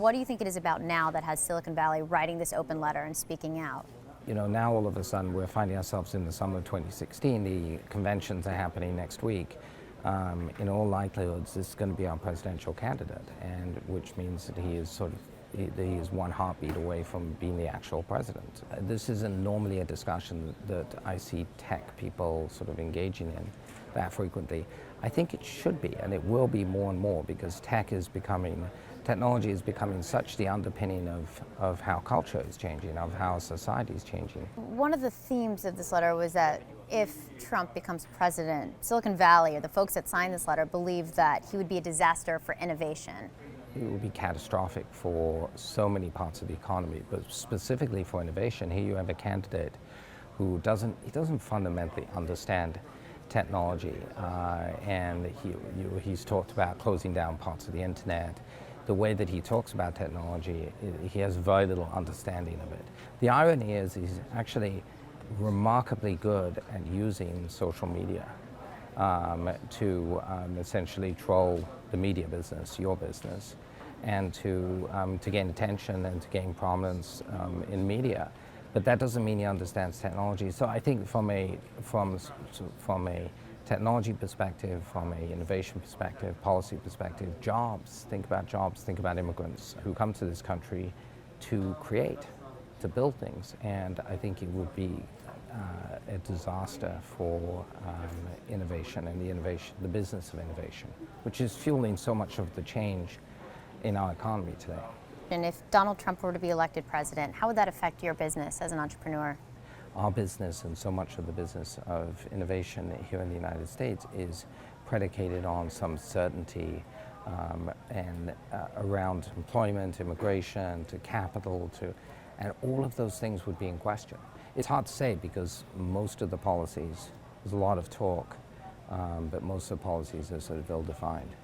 What do you think it is about now that has Silicon Valley writing this open letter and speaking out? You know, now all of a sudden we're finding ourselves in the summer of 2016. The conventions are happening next week. In all likelihood, this is going to be our presidential candidate, and which means that he is he is one heartbeat away from being the actual president. This isn't normally a discussion that I see tech people sort of engaging in that frequently. I think it should be, and it will be more and more, because technology is becoming such the underpinning of how culture is changing, of how society is changing. One of the themes of this letter was that if Trump becomes president, Silicon Valley, or the folks that signed this letter, believe that he would be a disaster for innovation. It will be catastrophic for so many parts of the economy, but specifically for innovation. Here you have a candidate who doesn't fundamentally understand technology, and he's talked about closing down parts of the internet. The way that he talks about technology, he has very little understanding of it. The irony is he's actually remarkably good at using social media to essentially troll the media business, your business, and to gain attention and to gain prominence in media. But that doesn't mean he understands technology. So I think from a technology perspective, from an innovation perspective, policy perspective, jobs, think about immigrants who come to this country to create, to build things. And I think it would be a disaster for innovation and the business of innovation, which is fueling so much of the change in our economy today. And if Donald Trump were to be elected president, how would that affect your business as an entrepreneur? Our business, and so much of the business of innovation here in the United States, is predicated on some certainty and around employment, immigration, to capital, and all of those things would be in question. It's hard to say because most of the policies, there's a lot of talk, but most of the policies are sort of ill-defined.